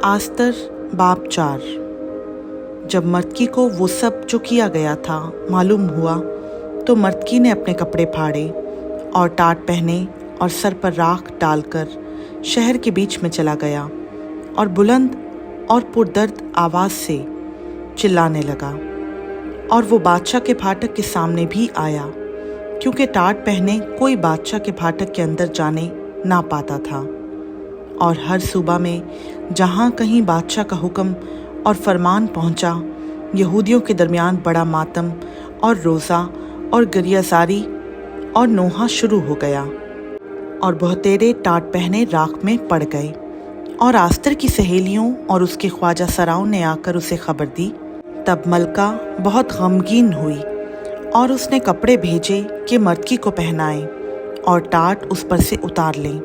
आस्तर बाब 4। जब मर्तकी को वो सब जो किया गया था मालूम हुआ तो मर्तकी ने अपने कपड़े फाड़े और टाट पहने और सर पर राख डालकर शहर के बीच में चला गया और बुलंद और पुरदर्द आवाज़ से चिल्लाने लगा। और वो बादशाह के फाटक के सामने भी आया, क्योंकि टाट पहने कोई बादशाह के फाटक के अंदर जाने ना पाता था। और हर सूबा में जहाँ कहीं बादशाह का हुक्म और फरमान पहुँचा, यहूदियों के दरमियान बड़ा मातम और रोज़ा और गरियाजारी और नोहा शुरू हो गया। और बहुतेरे टाट पहने राख में पड़ गए। और आस्तर की सहेलियों और उसके ख्वाजा सराओं ने आकर उसे खबर दी। तब मलका बहुत गमगीन हुई और उसने कपड़े भेजे कि मर्तकी को पहनाए और टाट उस पर से उतार लें,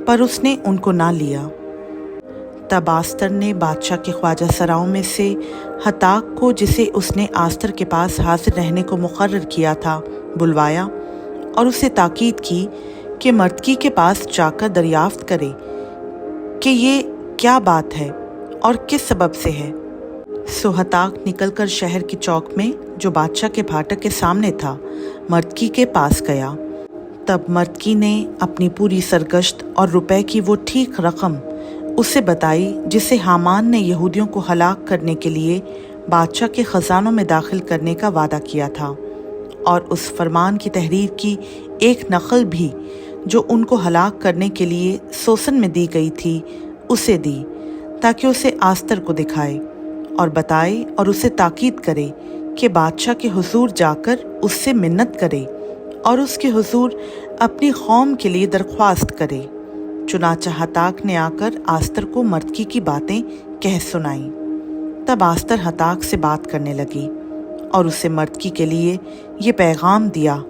पर उसने उनको ना लिया। तब आस्तर ने बादशाह के ख्वाजा सराओं में से हताक को, जिसे उसने आस्तर के पास हाजिर रहने को मुकर्रर किया था, बुलवाया और उसे ताकीद की कि मर्तकी के पास जाकर दरियाफ्त करे कि ये क्या बात है और किस सबब से है। सो हताक निकलकर शहर की चौक में, जो बादशाह के फाटक के सामने था, मर्तकी के पास गया। तब मर्तकी ने अपनी पूरी सरगश्त और रुपए की वो ठीक रकम उसे बताई जिसे हामान ने यहूदियों को हलाक करने के लिए बादशाह के ख़जानों में दाखिल करने का वादा किया था, और उस फरमान की तहरीर की एक नकल भी जो उनको हलाक करने के लिए सोसन में दी गई थी उसे दी, ताकि उसे आस्तर को दिखाए और बताए और उसे ताकीद करे कि बादशाह के हुजूर जाकर उससे मिन्नत करे और उसके हुजूर अपनी कौम के लिए दरख्वास्त करे। चुनाचा हताक ने आकर आस्तर को मर्तकी की बातें कह सुनाई। तब आस्तर हताक से बात करने लगी और उसे मर्तकी के लिए ये पैगाम दिया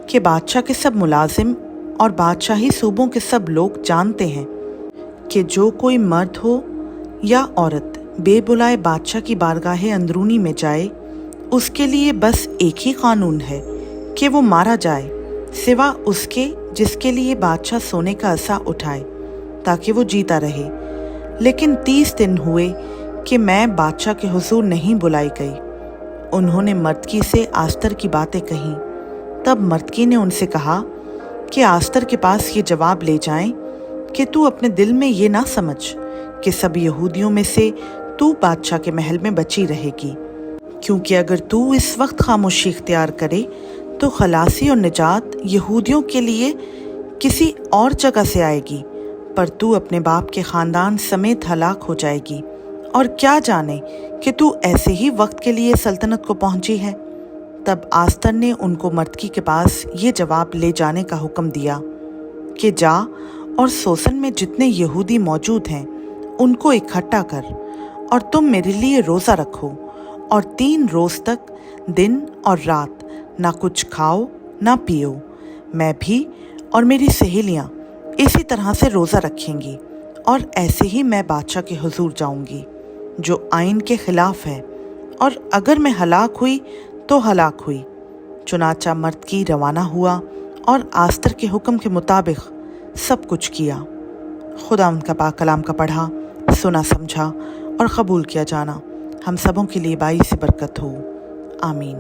कि बादशाह के सब मुलाजिम और बादशाही सूबों के सब लोग जानते हैं कि जो कोई मर्द हो या औरत बेबुलाए बादशाह की बारगाह अंदरूनी में जाए, उसके लिए बस एक ही कानून है कि वो मारा जाए, सिवा उसके जिसके लिए बादशाह सोने का असा उठाए ताकि वो जीता रहे। लेकिन 30 दिन हुए कि मैं बादशाह के हुजूर नहीं बुलाई गई। उन्होंने मर्तकी से आस्तर की बातें कहीं। तब मर्तकी ने उनसे कहा कि आस्तर के पास ये जवाब ले जाएं कि तू अपने दिल में ये ना समझ कि सब यहूदियों में से तू बादशाह के महल में बची रहेगी, क्योंकि अगर तू इस वक्त खामोशी इख्तियार करे तो खलासी और निजात यहूदियों के लिए किसी और जगह से आएगी, पर तू अपने बाप के ख़ानदान समेत हलाक हो जाएगी। और क्या जाने कि तू ऐसे ही वक्त के लिए सल्तनत को पहुंची है। तब आस्तर ने उनको मर्तकी के पास ये जवाब ले जाने का हुक्म दिया कि जा और सोसन में जितने यहूदी मौजूद हैं उनको इकट्ठा कर, और तुम मेरे लिए रोज़ा रखो, और 3 रोज़ तक दिन और रात ना कुछ खाओ ना पियो। मैं भी और मेरी सहेलियाँ इसी तरह से रोज़ा रखेंगी, और ऐसे ही मैं बादशाह के हुजूर जाऊंगी, जो आइन के खिलाफ है, और अगर मैं हलाक हुई तो हलाक हुई। चुनाचा मर्तकी रवाना हुआ और आस्तर के हुक्म के मुताबिक सब कुछ किया। खुदा उनका पाक कलाम का पढ़ा, सुना, समझा और क़बूल किया जाना हम सबों के लिए बाई से बरकत हो। आमीन।